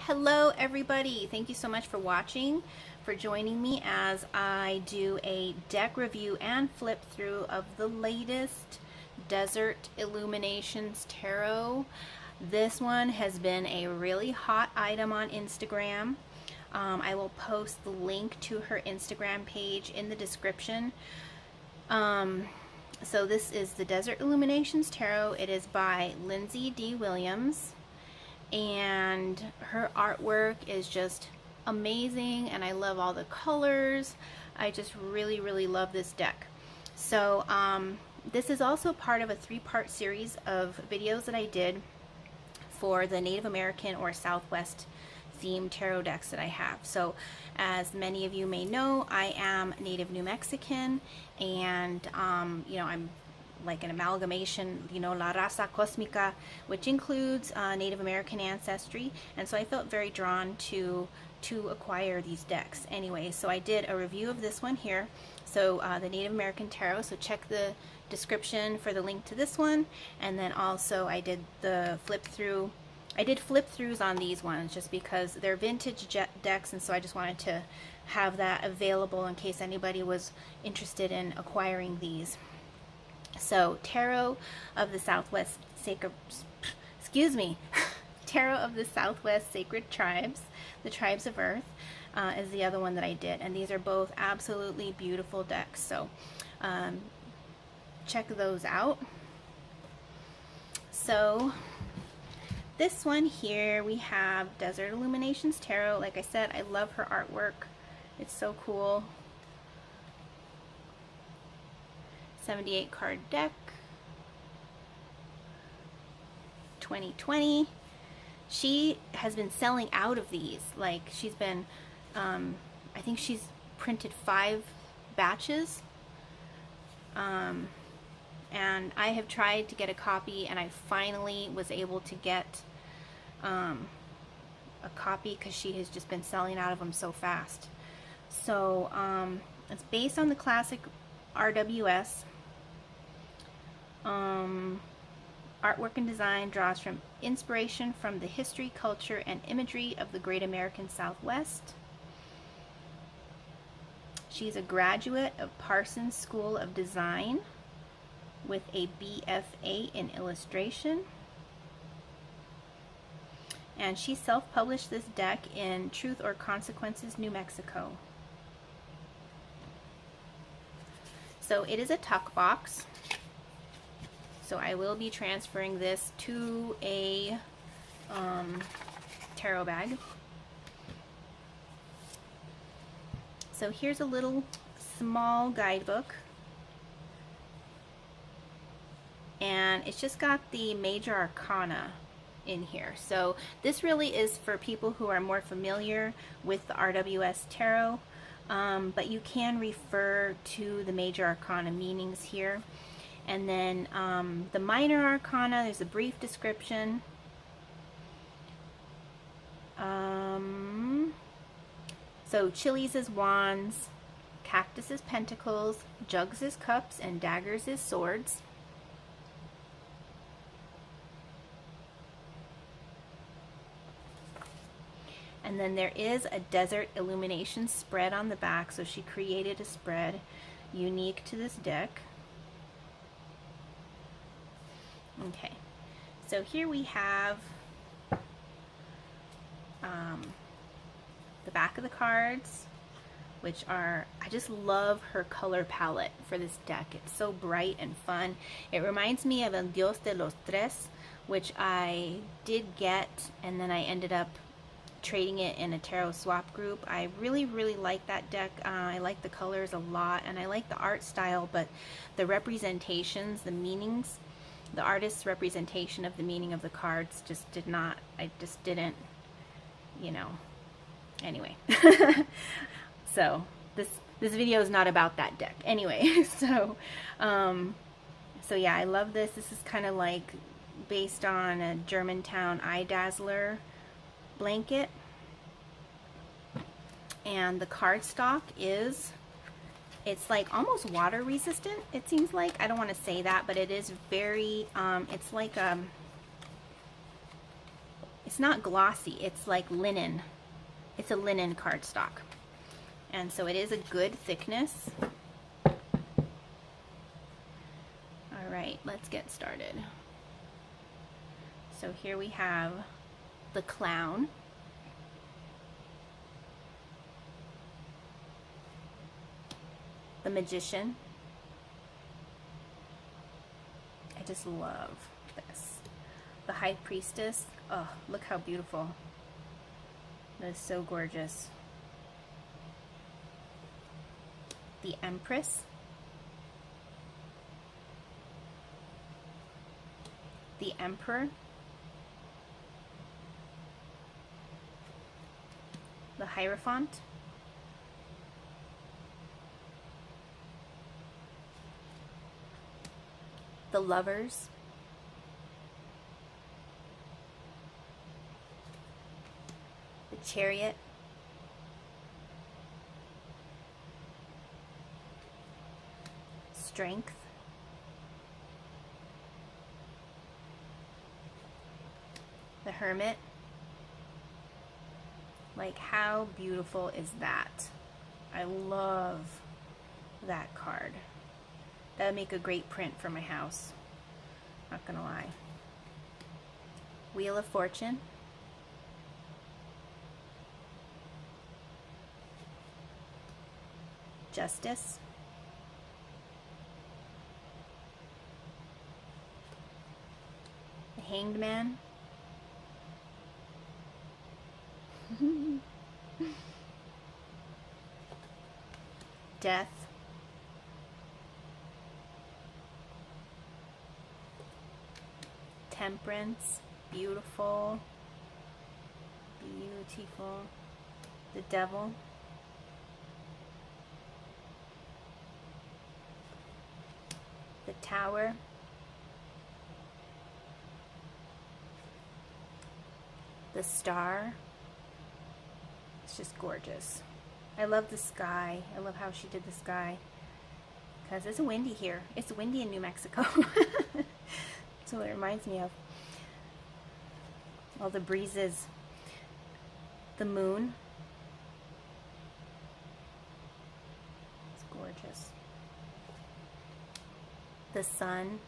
Hello everybody, thank you so much for watching, for joining me as I do a deck review and flip through of the latest Desert Illuminations Tarot. This one has been a really hot item on Instagram. I will post the link to her Instagram page in the description. So this is the Desert Illuminations Tarot. It is by Lindsay D. Williams. And her artwork is just amazing, and I love all the colors. I just really love this deck. So this is also part of a 3-part series of videos that I did for the Native American or Southwest themed tarot decks that I have. So as many of you may know, I am Native New Mexican, and you know, I'm like an amalgamation, you know, La Raza Cósmica, which includes Native American ancestry, and so I felt very drawn to acquire these decks. Anyway, so I did a review of this one here, so the Native American Tarot, so check the description for the link to this one, and then also I did the flip through. I did flip throughs on these ones just because they're vintage decks, and so I just wanted to have that available in case anybody was interested in acquiring these. So, Tarot of the Southwest Sacred, Tarot of the Southwest Sacred Tribes, the Tribes of Earth, is the other one that I did. And these are both absolutely beautiful decks. So, check those out. So, this one here, we have Desert Illuminations Tarot. Like I said, I love her artwork. It's so cool. 78 card deck, 2020. She has been selling out of these. Like, she's been, I think she's printed 5 batches. And I have tried to get a copy, and I finally was able to get a copy because she has just been selling out of them so fast. So it's based on the classic RWS. Artwork and design draws from inspiration from the history, culture, and imagery of the Great American Southwest. She's a graduate of Parsons School of Design with a BFA in illustration. And she self-published this deck in Truth or Consequences, New Mexico. So it is a tuck box. So I will be transferring this to a tarot bag. So here's a little small guidebook. And it's just got the major arcana in here. So this really is for people who are more familiar with the RWS tarot, but you can refer to the major arcana meanings here. And then the minor arcana, there's a brief description. So chilies is wands, cactus is pentacles, jugs is cups, and daggers is swords. And then there is a Desert Illumination spread on the back, so she created a spread unique to this deck. Okay, so here we have the back of the cards, which are, I just love her color palette for this deck. It's so bright and fun. It reminds me of El Dios de los Tres, which I did get, and then I ended up trading it in a tarot swap group. I really like that deck. I like the colors a lot, and I like the art style, but the representations, the meanings, the artist's representation of the meaning of the cards just did not, I just didn't, you know, anyway. So this video is not about that deck anyway. So so yeah, I love this. This is kind of like based on a Germantown eye dazzler blanket, and the cardstock is, it's like almost water resistant, it seems like. I don't want to say that, but it is very, it's like it's not glossy, it's like linen. It's a linen cardstock. And so it is a good thickness. All right, let's get started. So here we have the clown. The magician. I just love this. The high priestess. Oh, look how beautiful. That is so gorgeous. The empress. The emperor. The hierophant. The lovers. The chariot. Strength. The hermit. Like, how beautiful is that? I love that card. That would make a great print for my house. Not gonna lie. Wheel of Fortune. Justice. The Hanged Man. Death. Temperance. Beautiful. Beautiful. The Devil. The Tower. The Star. It's just gorgeous. I love the sky. I love how she did the sky. Because it's windy here. It's windy in New Mexico. That's what it reminds me of. All the breezes. The moon. It's gorgeous. The sun.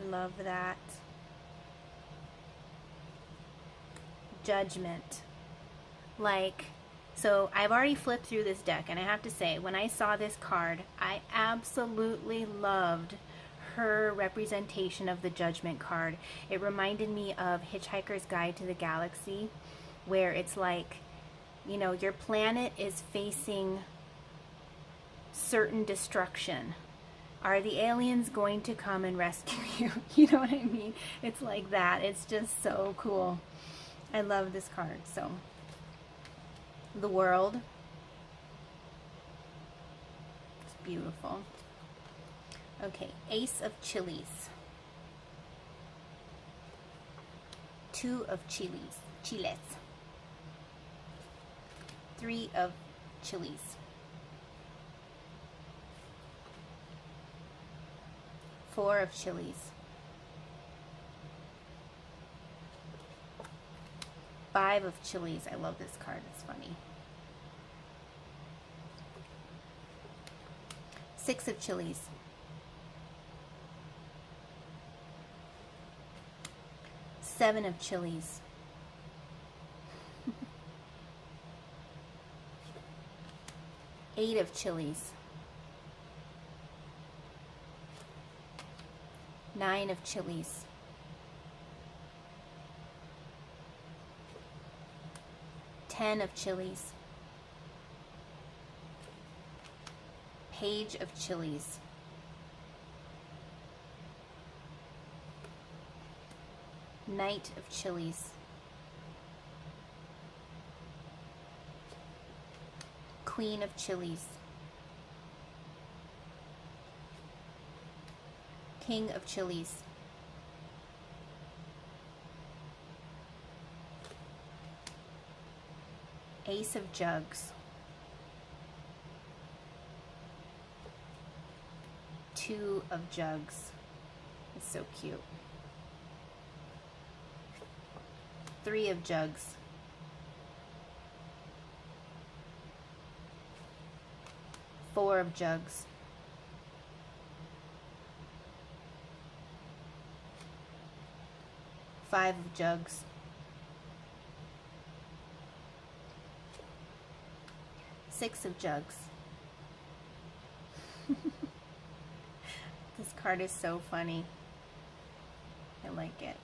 Love that. Judgment. Like, so I've already flipped through this deck, and I have to say, when I saw this card, I absolutely loved her representation of the Judgment card. It reminded me of Hitchhiker's Guide to the Galaxy, where it's like, you know, your planet is facing certain destruction. Are the aliens going to come and rescue you? You know what I mean? It's like that. It's just so cool. I love this card. So, the World. It's beautiful. Okay, Ace of Chilies. Two of Chiles. Three of Chilies. Four of Chilies. Five of Chilies. I love this card. It's funny. Six of Chilies. Seven of Chilies. Eight of Chilies. Nine of Chilies. 10 of Chilies. Page of Chilies. Knight of Chilies. Queen of Chilies. King of Chilies. Ace of Jugs. Two of Jugs. It's so cute. 3 of jugs, 4 of jugs, 5 of jugs, 6 of jugs. This card is so funny. I like it.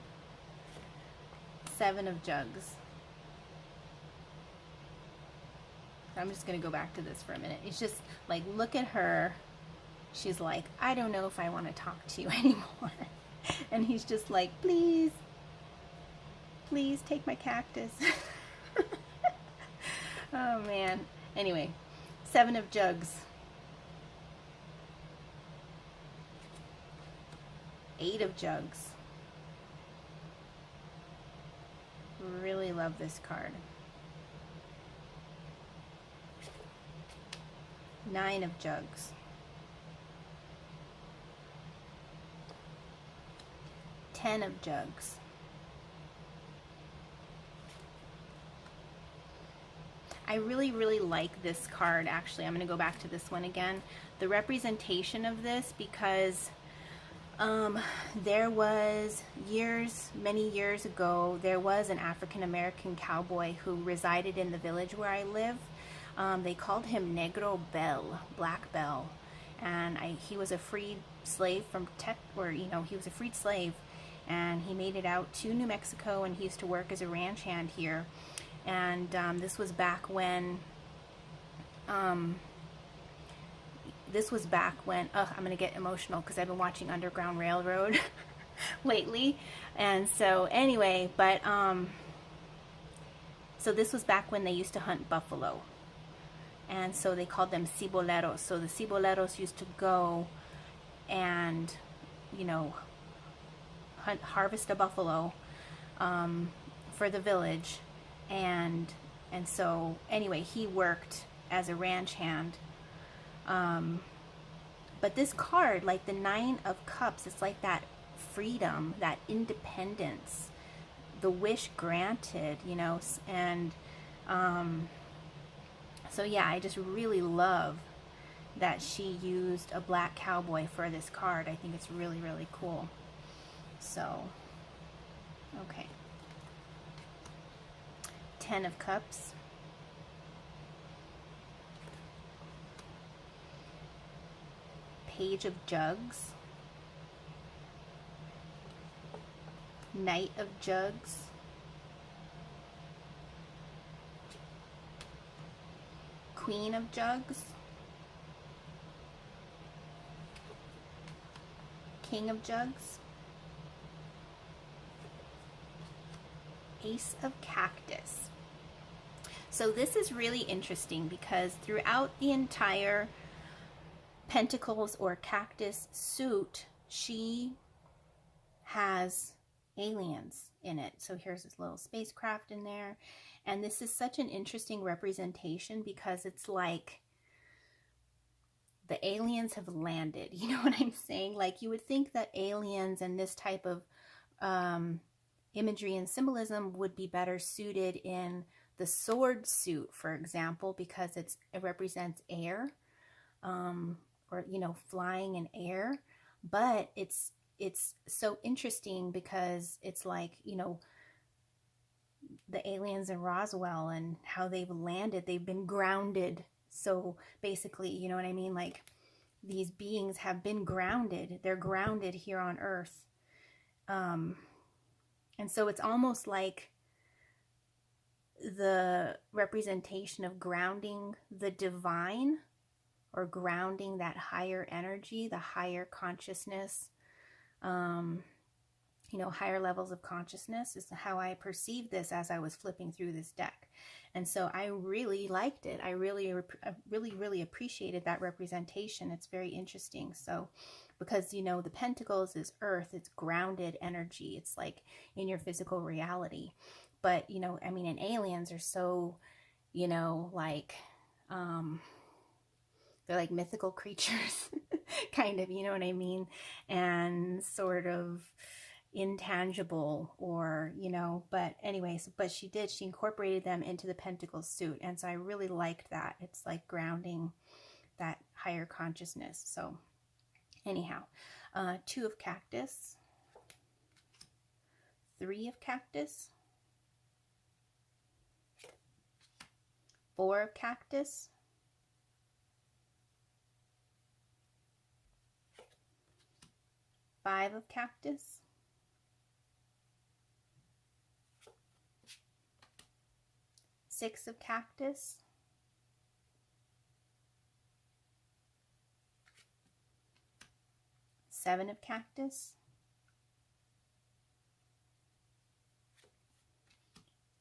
7 of jugs. I'm just going to go back to this for a minute. It's just like, look at her. She's like, I don't know if I want to talk to you anymore. And he's just like, please, please take my cactus. Oh man. Anyway, 7 of jugs. 8 of jugs. Really love this card. 9 of jugs. 10 of jugs. I really, really like this card, actually. I'm going to go back to this one again. The representation of this, because there was many years ago, there was an African-American cowboy who resided in the village where I live. They called him Negro Bell, Black Bell. And he was a freed slave from he was a freed slave. And he made it out to New Mexico, and he used to work as a ranch hand here. And this was back when, I'm going to get emotional because I've been watching Underground Railroad lately. And so anyway, but, so this was back when they used to hunt buffalo. And so they called them ciboleros. So the ciboleros used to go and, harvest a buffalo for the village. And so anyway, he worked as a ranch hand. But this card, like the 9 of Cups, it's like that freedom, that independence, the wish granted, and so yeah, I just really love that she used a black cowboy for this card. I think it's really, really cool. So, okay. 10 of Cups. Page of Jugs. Knight of Jugs. Queen of Jugs. King of Jugs. Ace of Cactus. So this is really interesting because throughout the entire Pentacles or Cactus suit, she has aliens in it. So here's this little spacecraft in there. And this is such an interesting representation because it's like the aliens have landed. You know what I'm saying? Like, you would think that aliens and this type of imagery and symbolism would be better suited in the sword suit, for example, because it represents air, or flying in air. But it's so interesting because it's like, the aliens in Roswell and how they've landed, they've been grounded. So basically, you know what I mean? Like, these beings have been grounded. They're grounded here on Earth. And so it's almost like the representation of grounding the divine, or grounding that higher energy, the higher consciousness, higher levels of consciousness is how I perceived this as I was flipping through this deck. And so I really liked it. I really, really appreciated that representation. It's very interesting. So, because, the Pentacles is Earth, it's grounded energy. It's like in your physical reality. But, and aliens are so, like, they're like mythical creatures, kind of, you know what I mean? And sort of, intangible, or, you know, but anyways, but she incorporated them into the Pentacles suit. And so I really liked that. It's like grounding that higher consciousness. So anyhow, 2 of Cactus, 3 of Cactus, 4 of Cactus, 5 of Cactus, 6 of Cactus, 7 of Cactus,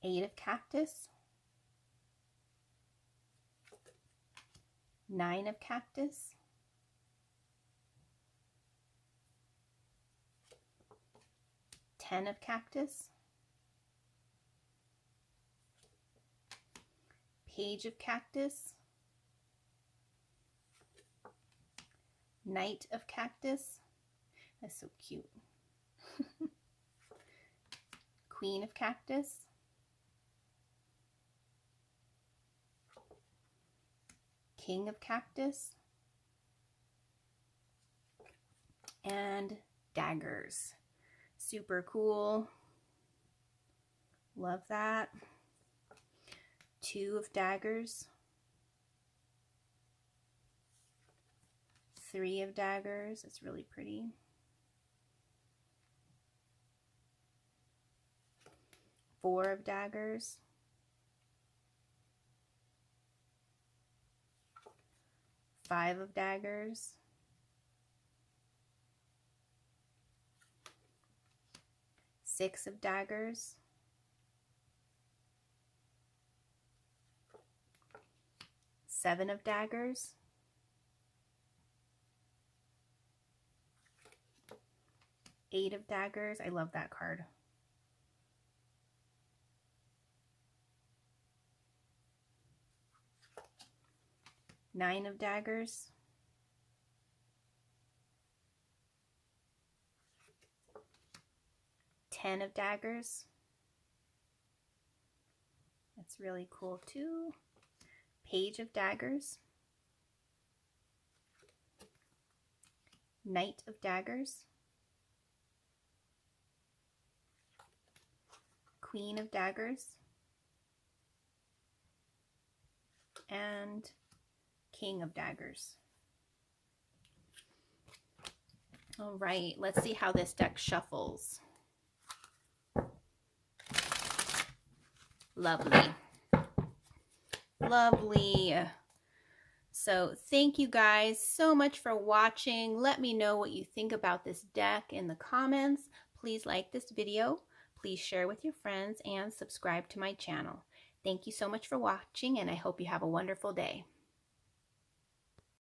8 of Cactus, 9 of Cactus, 10 of Cactus, Page of Cactus, Knight of Cactus, that's so cute, Queen of Cactus, King of Cactus, and daggers. Super cool. Love that. 2 of daggers, 3 of daggers. It's really pretty. 4 of daggers, 5 of daggers, 6 of daggers, 7 of daggers, 8 of daggers. I love that card. 9 of daggers, 10 of daggers. That's really cool too. Page of daggers, Knight of daggers, Queen of daggers, and King of daggers. All right, let's see how this deck shuffles. Lovely. Lovely. So thank you guys so much for watching. Let me know what you think about this deck in the comments. Please like this video. Please share with your friends and subscribe to my channel. Thank you so much for watching, and I hope you have a wonderful day.